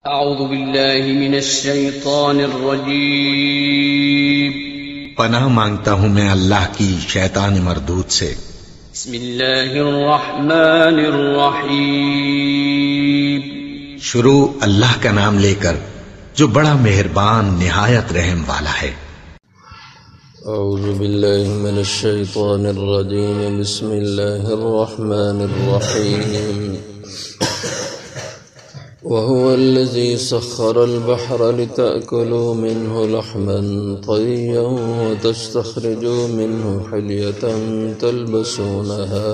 اعوذ باللہ من الشیطان الرجیم پناہ مانگتا ہوں میں اللہ کی شیطان مردود سے۔ بسم اللہ الرحمن الرحیم شروع اللہ کا نام لے کر جو بڑا مہربان نہایت رحم والا ہے۔ اعوذ باللہ من الشیطان الرجیم بسم اللہ الرحمن الرحیم وهو الذي سخر البحر لتأكلوا منه لحما طريا وتستخرجوا منه حلية تلبسونها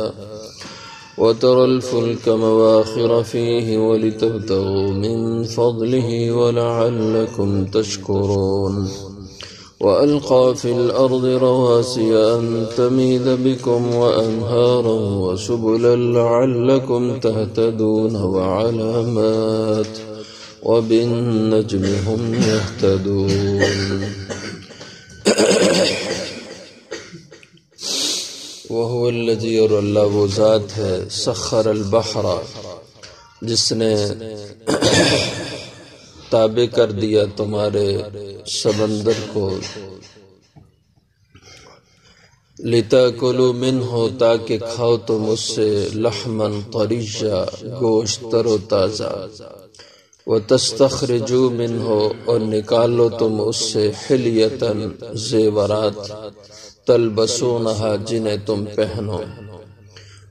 وترى الفلك مواخر فيه ولتبتغوا من فضله ولعلكم تشكرون وألقى في الأرض رواسي أن تميد بكم وأنهارا وسبلا لعلكم تهتدون وعلامات وبالنجم هم يهتدون وهو الذي اور اللہ وہ ذات ہے سخر البحر جس نے تابع کر دیا تمہارے سمندر کو لِتَأْكُلُوا مِنْهُ تاکہ کھاؤ تم اس سے لحماً طریجا گوشت تر و تازہ وَتَسْتَخْرِجُوا مِنْهُ اور نکالو تم اس سے حلیتاً زیورات تلبسونہا جنہیں تم پہنو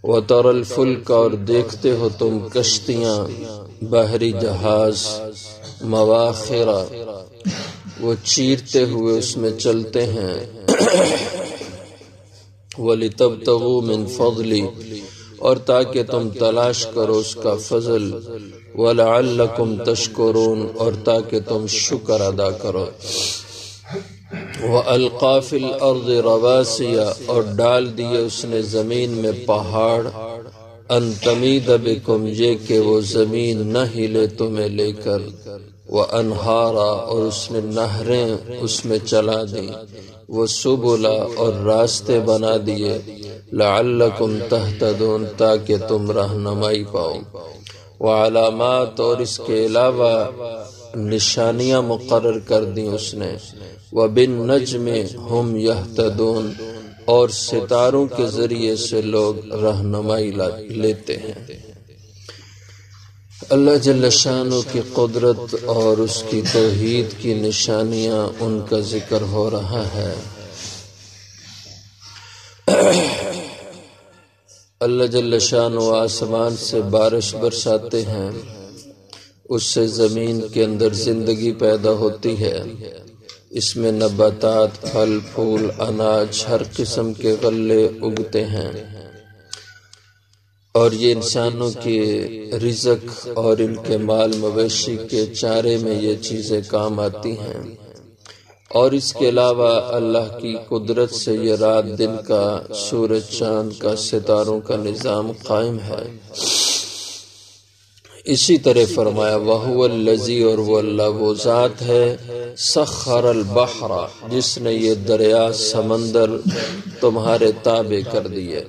وَتَرَى الْفُلْكَ اور دیکھتے ہو تم کشتیاں بحری جہاز مواخرہ وہ چیرتے ہوئے اس میں چلتے ہیں وَلِتَبْتَغُوا مِنْ فَضْلِ اور تاکہ تم تلاش کرو اس کا فضل وَلَعَلَّكُمْ تَشْكُرُونَ اور تاکہ تم شکر ادا کرو وَأَلْقَى فِي الْأَرْضِ رَوَاسِيَ اور ڈال دیے اس نے زمین میں پہاڑ ان تمید بکم یہ کہ وہ زمین نہ ہلے تمہیں لے کر وَأَنْهَارًا اور اس نے نہریں اس میں چلا دی وَسُبُلًا اور راستے بنا دیے لَعَلَّكُمْ تَهْتَدُونَ تاکہ تم رہنمائی پاؤ وَعَلَامَاتٍ اور اس کے علاوہ نشانیاں مقرر کر دیں اس نے وَبِالنَّجْمِ هُمْ يَهْتَدُونَ اور ستاروں کے ذریعے سے لوگ رہنمائی لیتے ہیں۔ اللہ جل شانہ کی قدرت اور اس کی توحید کی نشانیاں ان کا ذکر ہو رہا ہے۔ اللہ جل شانہ آسمان سے بارش برساتے ہیں، اس سے زمین کے اندر زندگی پیدا ہوتی ہے، اس میں نباتات پھل پھول اناج ہر قسم کے غلے اگتے ہیں اور یہ انسانوں کے رزق اور ان کے مال مویشی کے چارے میں یہ چیزیں کام آتی ہیں اور اس کے علاوہ اللہ کی قدرت سے یہ رات دن کا سورج چاند کا ستاروں کا نظام قائم ہے۔ اسی طرح فرمایا وَهُوَ الَّذِي اور وہ اللہ وہ ذات ہے سخر البحر جس نے یہ دریا سمندر تمہارے تابع کر دیے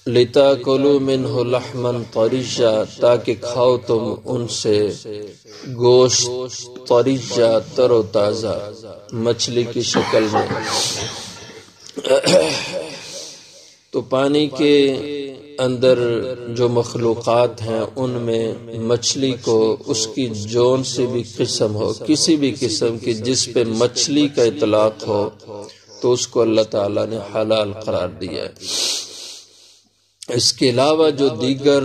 لِتَأْكُلُوا مِنْهُ لَحْمًا طَرِيًّا تاکہ کھاؤ تم ان سے گوشت طریجا تر و تازہ مچھلی کی شکل میں۔ تو پانی کے اندر جو مخلوقات ہیں ان میں مچھلی کو اس کی جون سے بھی قسم ہو کسی بھی قسم کی جس پہ مچھلی کا اطلاق ہو تو اس کو اللہ تعالیٰ نے حلال قرار دیا ہے۔ اس کے علاوہ جو دیگر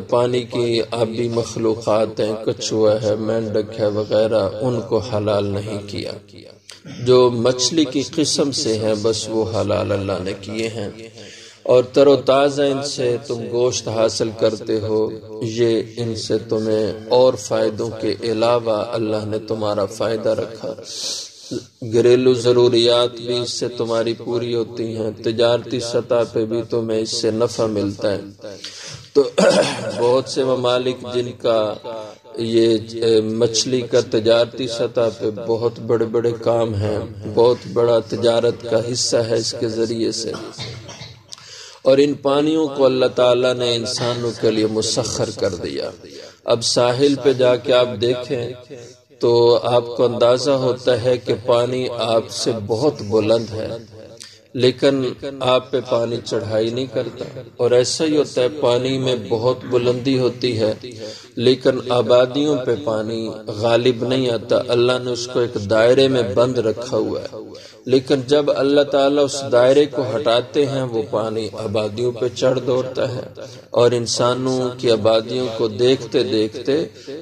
پانی کی آبی مخلوقات ہیں کچھوا ہے مینڈک ہے وغیرہ ان کو حلال نہیں کیا، جو مچھلی کی قسم سے ہیں بس وہ حلال اللہ نے کیے ہیں اور تر و تازہ ان سے تم گوشت حاصل کرتے ہو، یہ ان سے تمہیں اور فائدوں کے علاوہ اللہ نے تمہارا فائدہ رکھا، گھریلو ضروریات بھی اس سے تمہاری پوری ہوتی ہیں، تجارتی سطح پہ بھی تمہیں اس سے نفع ملتا ہے۔ تو بہت سے ممالک جن کا یہ مچھلی کا تجارتی سطح پہ بہت بڑے بڑے کام ہیں، بہت بڑا تجارت کا حصہ ہے اس کے ذریعے سے، اور ان پانیوں کو اللہ تعالیٰ نے انسانوں کے لیے مسخر کر دیا اب ساحل پہ جا کے آپ دیکھیں تو آپ کو اندازہ ہوتا ہے کہ پانی آپ سے بہت بلند ہے، لیکن آپ پہ پانی چڑھائی نہیں کرتا، اور ایسا ہی ہوتا ہے پانی میں بہت بلندی ہوتی ہے لیکن آبادیوں پہ پانی غالب نہیں آتا، اللہ نے اس کو ایک دائرے میں بند رکھا ہوا ہے، لیکن جب اللہ تعالیٰ اس دائرے کو ہٹاتے ہیں وہ پانی آبادیوں پہ چڑھ دوڑتا ہے، اور انسانوں کی آبادیوں کو دیکھتے دیکھتے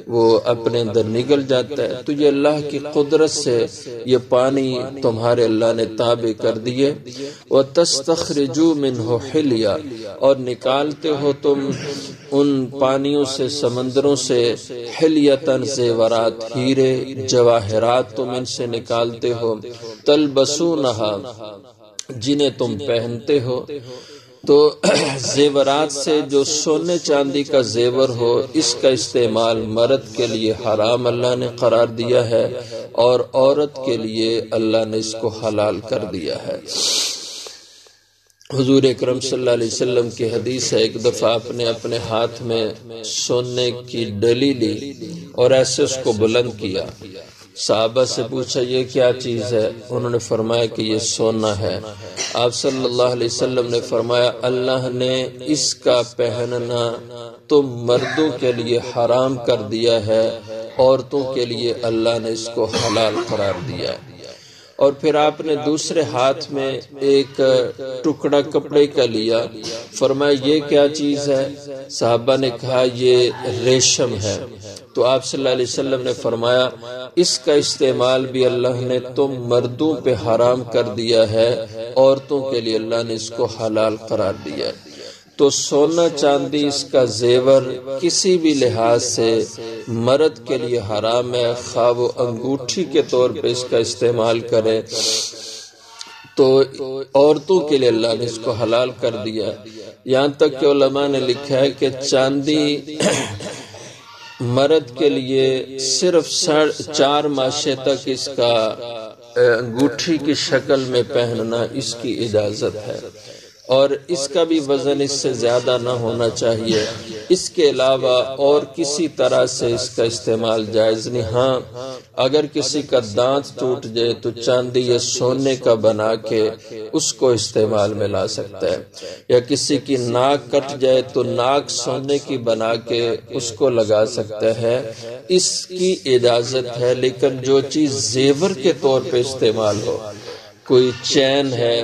وہ اپنے اندر نگل جاتا ہے۔ تو یہ اللہ کی قدرت سے یہ پانی تمہارے اللہ نے تابع کر دیے۔ وَتَسْتَخْرِجُوا مِنْهُ حِلْيًا، اور نکالتے ہو تم ان پانیوں سے، سمندروں سے، حلیتاً زیورات، ہیرے جواہرات تم ان سے نکالتے ہو، تلبسونہا جنہیں تم پہنتے ہو۔ تو زیورات سے جو سونے چاندی کا زیور ہو اس کا استعمال مرد کے لیے حرام اللہ نے قرار دیا ہے، اور عورت کے لیے اللہ نے اس کو حلال کر دیا ہے۔ حضور اکرم صلی اللہ علیہ وسلم کی حدیث ہے، ایک دفعہ آپ نے اپنے ہاتھ میں سونے کی ڈلی لی اور ایسے اس کو بلند کیا، صحابہ سے پوچھا یہ کیا چیز ہے؟ انہوں نے فرمایا کہ یہ سونا ہے۔ آپ صلی اللہ علیہ وسلم نے فرمایا اللہ نے اس کا پہننا تم مردوں کے لیے حرام کر دیا ہے، عورتوں کے لیے اللہ نے اس کو حلال قرار دیا ہے۔ اور پھر آپ نے دوسرے ہاتھ میں ایک ٹکڑا کپڑے کا لیا، فرمایا یہ کیا چیز ہے؟ صحابہ نے کہا یہ ریشم ہے۔ تو آپ صلی اللہ علیہ وسلم نے فرمایا اس کا استعمال بھی اللہ نے تم مردوں پہ حرام کر دیا ہے، عورتوں کے لیے اللہ نے اس کو حلال قرار دیا ہے۔ تو سونا چاندی اس کا زیور کسی بھی لحاظ سے مرد کے لیے حرام ہے، خواہ وہ انگوٹھی کے طور پہ اس کا استعمال کرے، تو عورتوں کے لیے اللہ نے اس کو حلال کر دیا۔ یہاں تک کہ علماء نے لکھا ہے کہ چاندی مرد کے لیے صرف 4 ماشے تک اس کا انگوٹھی کی شکل میں پہننا اس کی اجازت ہے، اور اس کا بھی وزن اس سے زیادہ نہ ہونا چاہیے۔ اس کے علاوہ اور کسی طرح سے اس کا استعمال جائز نہیں۔ ہاں اگر کسی کا دانت ٹوٹ جائے تو چاندی یا سونے کا بنا کے اس کو استعمال میں لا سکتا ہے، یا کسی کی ناک کٹ جائے تو ناک سونے کی بنا کے اس کو لگا سکتا ہے، اس کی اجازت ہے۔ لیکن جو چیز زیور کے طور پہ استعمال ہو، کوئی چین ہے،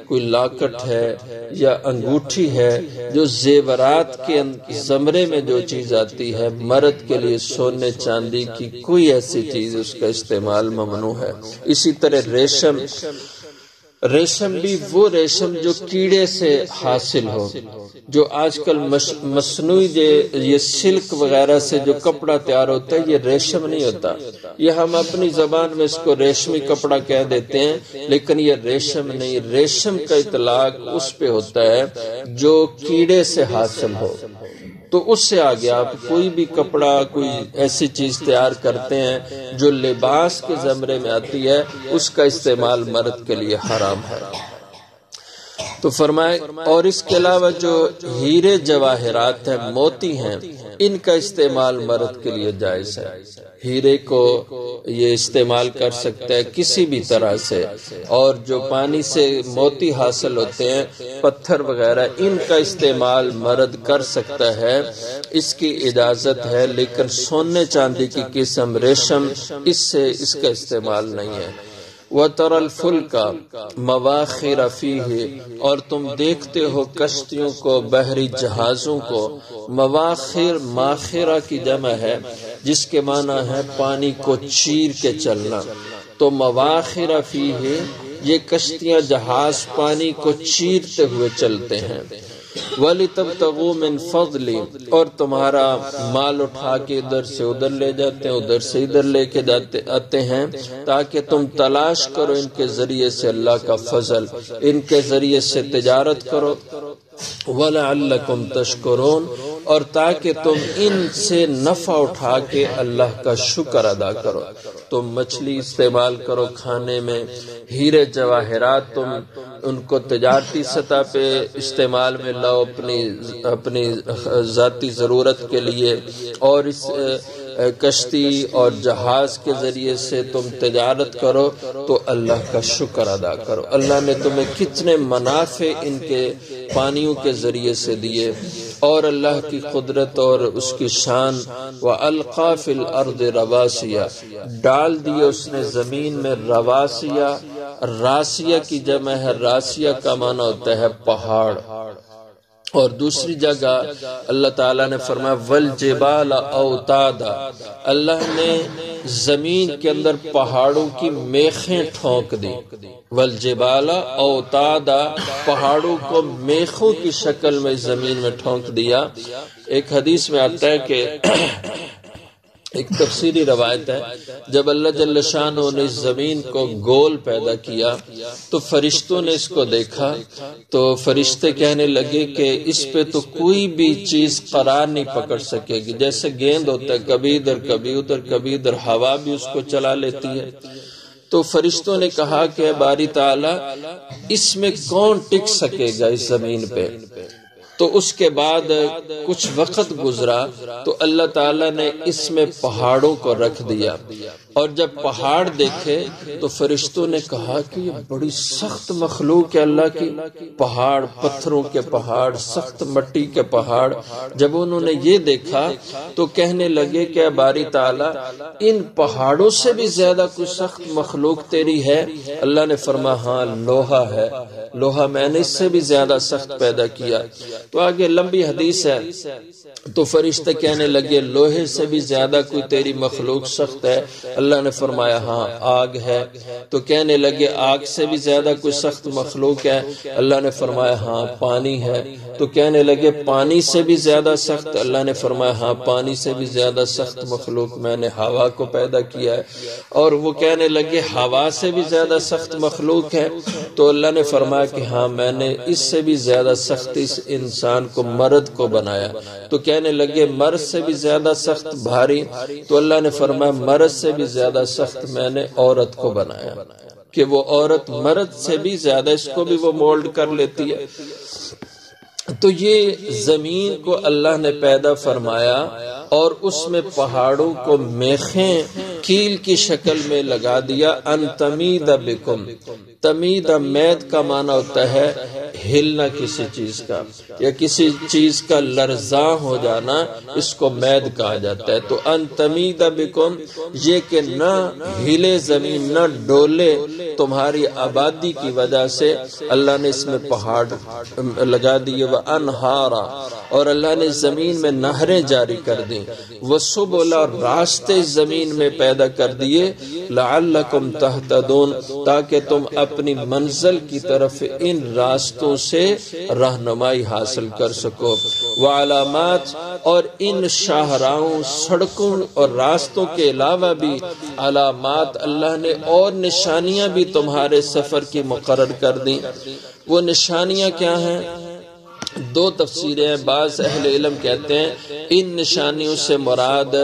کوئی لاکٹ ہے یا انگوٹھی ہے، جو زیورات کے زمرے میں جو چیز آتی ہے، مرد کے لیے سونے چاندی کی کوئی ایسی چیز اس کا استعمال ممنوع ہے۔ اسی طرح ریشم بھی وہ ریشم جو کیڑے سے حاصل ہو، جو آج کل مصنوعی یہ سلک وغیرہ سے جو کپڑا تیار ہوتا ہے، یہ ریشم نہیں ہوتا۔ یہ ہم اپنی زبان میں اس کو ریشمی کپڑا کہہ دیتے ہیں، لیکن یہ ریشم نہیں۔ ریشم کا اطلاق اس پہ ہوتا ہے جو کیڑے سے حاصل ہو۔ تو اس سے آگے آپ کوئی بھی کپڑا، کوئی ایسی چیز تیار کرتے ہیں جو لباس کے زمرے میں آتی ہے، اس کا استعمال مرد کے لیے حرام ہے۔ تو فرمائے اور اس کے علاوہ جو ہیرے جواہرات ہیں، موتی ہیں، ان کا استعمال مرد کے لیے جائز ہے۔ ہیرے کو یہ استعمال کر سکتا ہے کسی بھی طرح سے، اور جو پانی سے موتی حاصل ہوتے ہیں، پتھر وغیرہ، ان کا استعمال مرد کر سکتا ہے، اس کی اجازت ہے۔ لیکن سونے چاندی کی قسم ریشم، اس سے اس کا استعمال نہیں ہے۔ وَتَرَى الْفُلْكَ مَوَاخِرَ فِيهِ، اور تم دیکھتے ہو کشتیوں کو، بحری جہازوں کو۔ مواخر ماخرہ کی جمع ہے جس کے معنی ہے پانی کو چیر کے چلنا۔ تو مواخر فیہ، یہ کشتیاں جہاز پانی کو چیرتے ہوئے چلتے ہیں۔ وَلِتَبْتَغُوا مِنْ فَضْلِ، اور تمہارا مال اٹھا کے ادھر سے ادھر لے جاتے ہیں، ادھر سے ادھر لے کے آتے ہیں، تاکہ تم تلاش کرو ان کے ذریعے سے اللہ کا فضل، ان کے ذریعے سے تجارت کرو۔ وَلَعَلَّكُمْ تَشْكُرُونَ، اور تاکہ تم ان سے نفع اٹھا کے اللہ کا شکر ادا کرو۔ تم مچھلی استعمال کرو کھانے میں، ہیرے جواہرات تم ان کو تجارتی سطح پہ استعمال میں لاؤ اپنی ذاتی ضرورت کے لیے، اور اس کشتی اور جہاز کے ذریعے سے تم تجارت کرو تو اللہ کا شکر ادا کرو۔ اللہ نے تمہیں کتنے منافع ان کے پانیوں کے ذریعے سے دیے، اور اللہ کی قدرت اور اس کی شان، وَأَلْقَى فِي الْأَرْضِ رَوَاسِيَ، ڈال دیے اس نے زمین میں رواسیہ، راسیہ کی جمع ہے، راسیہ کا معنی ہوتا ہے پہاڑ۔ اور دوسری جگہ اللہ تعالیٰ نے فرمایا وَالْجِبَالَ أَوْتَادًا، اللہ نے زمین کے اندر پہاڑوں کی میخیں ٹھونک دی۔ وَالْجِبَالَ أَوْتَادًا، پہاڑوں کو میخوں کی شکل میں زمین میں ٹھونک دیا۔ ایک حدیث میں آتا ہے کہ ایک تفسیری روایت ہے، جب اللہ جل شانہ نے اس زمین کو گول پیدا کیا تو فرشتوں نے اس کو دیکھا، تو فرشتے کہنے لگے کہ اس پہ تو کوئی بھی چیز قرار نہیں پکڑ سکے گی، جیسے گیند ہوتا ہے کبھی ادھر کبھی ادھر کبھی ادھر، ہوا بھی اس کو چلا لیتی ہے۔ تو فرشتوں نے کہا کہ باری تعالیٰ اس میں کون ٹک سکے گا اس زمین پہ؟ تو اس کے بعد کچھ وقت گزرا تو اللہ تعالیٰ نے اس میں پہاڑوں کو رکھ دیا، اور جب پہاڑ دیکھے تو فرشتوں نے کہا کہ یہ بڑی سخت مخلوق ہے اللہ کی، پہاڑ، پتھروں کے پہاڑ، سخت مٹی کے پہاڑ۔ جب انہوں نے یہ دیکھا تو کہنے لگے کہ باری تعالیٰ ان پہاڑوں سے بھی زیادہ کوئی سخت مخلوق تیری ہے؟ اللہ نے فرمایا ہاں، لوہا ہے، لوہا میں نے اس سے بھی زیادہ سخت پیدا کیا۔ تو آگے لمبی حدیث ہے، تو فرشتے کہنے لگے لوہے سے بھی زیادہ کوئی تیری مخلوق سخت ہے؟ اللہ نے فرمایا ہاں، آگ ہے۔ تو کہنے لگے آگ سے بھی زیادہ کوئی سخت مخلوق ہے؟ اللہ نے فرمایا ہاں، پانی ہے۔ تو کہنے لگے پانی سے بھی زیادہ سخت؟ اللہ نے فرمایا ہاں، پانی سے بھی زیادہ سخت مخلوق میں نے ہوا کو پیدا کیا ہے۔ اور وہ کہنے لگے ہوا سے بھی زیادہ سخت مخلوق ہے؟ تو اللہ نے فرمایا کہ ہاں، میں نے اس سے بھی زیادہ سختی اس انسان کو، مرد کو بنایا۔ تو کہنے لگے مرد سے بھی زیادہ سخت بھاری؟ تو اللہ نے فرمایا مرد سے بھی زیادہ سخت میں نے عورت کو بنایا، کہ وہ عورت مرد سے بھی زیادہ، اس کو بھی وہ مولڈ کر لیتی ہے۔ تو یہ زمین کو اللہ نے پیدا فرمایا، اور اس میں پہاڑوں کو میخیں کیل کی شکل میں لگا دیا۔ ان تمید بکم، تمید مید کا معنی ہوتا ہے ہلنا کسی چیز کا، یا کسی چیز کا لرزاں ہو جانا، اس کو مید کہا جاتا ہے۔ تو ان تمید بکم، یہ کہ نہ ہلے زمین، نہ ڈولے تمہاری آبادی کی وجہ سے اللہ نے اس میں پہاڑ لگا دیے۔ وانہارا، اور اللہ نے زمین میں نہریں جاری کر دیں۔ وسبلا، راستے زمین میں پیدا کر دیے۔ لعلکم تہتدون، تاکہ تم اپنی منزل کی طرف ان راستوں سے رہنمائی حاصل کر سکو۔ وعلامات، اور ان شاہراہوں، سڑکوں اور راستوں کے علاوہ بھی علامات، اللہ نے اور نشانیاں بھی تمہارے سفر کی مقرر کر دیں۔ وہ نشانیاں کیا ہیں؟ دو تفسیریں ہیں۔ بعض اہل علم کہتے ہیں ان نشانیوں سے مراد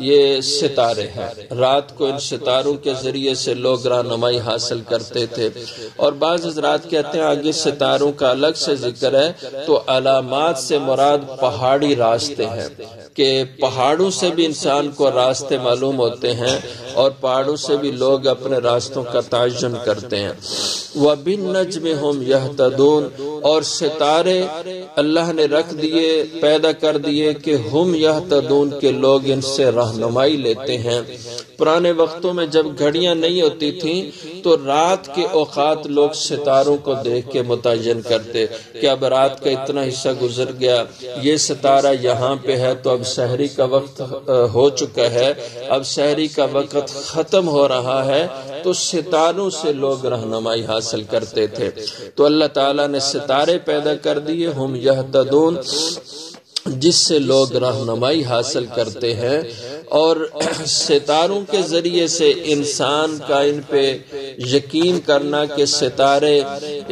یہ ستارے ہیں، رات کو ان ستاروں کے ذریعے سے لوگ رہنمائی حاصل کرتے تھے۔ اور بعض حضرات کہتے ہیں آگے ستاروں کا الگ سے ذکر ہے، تو علامات سے مراد پہاڑی راستے ہیں، کہ پہاڑوں سے بھی انسان کو راستے معلوم ہوتے ہیں، اور پہاڑوں سے بھی لوگ اپنے راستوں کا تعین کرتے ہیں۔ وَبِالنَّجْمِ هُمْ يَهْتَدُونَ، اور ستارے اللہ نے رکھ دیے، پیدا کر دیے کہ ہم یہتدون، کے لوگ ان سے رہنمائی لیتے ہیں۔ پرانے وقتوں میں جب گھڑیاں نہیں ہوتی تھیں تو رات کے اوقات لوگ ستاروں کو دیکھ کے متعین کرتے کہ اب رات کا اتنا حصہ گزر گیا، یہ ستارہ یہاں پہ ہے، تو اب سحری کا وقت ہو چکا ہے، اب سحری کا وقت ختم ہو رہا ہے، تو ستاروں سے لوگ رہنمائی حاصل کرتے تھے۔ تو اللہ تعالیٰ نے ستارے پیدا کر دیے، ہم یہتدون، جس سے لوگ رہنمائی حاصل کرتے ہیں۔ اور ستاروں کے ذریعے سے انسان کا ان پہ یقین کرنا کہ ستارے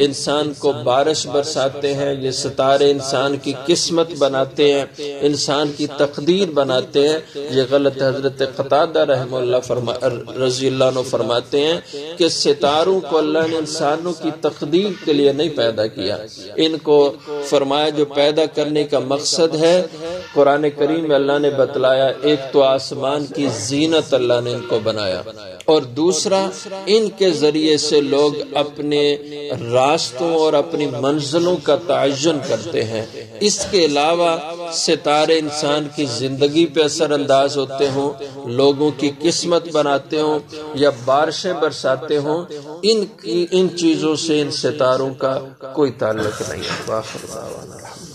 انسان کو بارش برساتے ہیں، یہ ستارے انسان کی قسمت بناتے ہیں، انسان کی تقدیر بناتے ہیں، یہ غلط ہے۔ حضرت قتادہ رحمہ اللہ رضی اللہ عنہ فرماتے ہیں کہ ستاروں کو اللہ نے انسانوں کی تقدیر کے لیے نہیں پیدا کیا، ان کو فرمایا جو پیدا کرنے کا مقصد ہے قرآن کریم میں اللہ نے بتلایا، ایک تو آسمان کی زینت اللہ نے ان کو بنایا، اور دوسرا ان کے ذریعے سے لوگ اپنے راستوں اور اپنی منزلوں کا تعین کرتے ہیں۔ اس کے علاوہ ستارے انسان کی زندگی پہ اثر انداز ہوتے ہوں، لوگوں کی قسمت بناتے ہوں یا بارشیں برساتے ہوں، ان چیزوں سے ان ستاروں کا کوئی تعلق نہیں ہے۔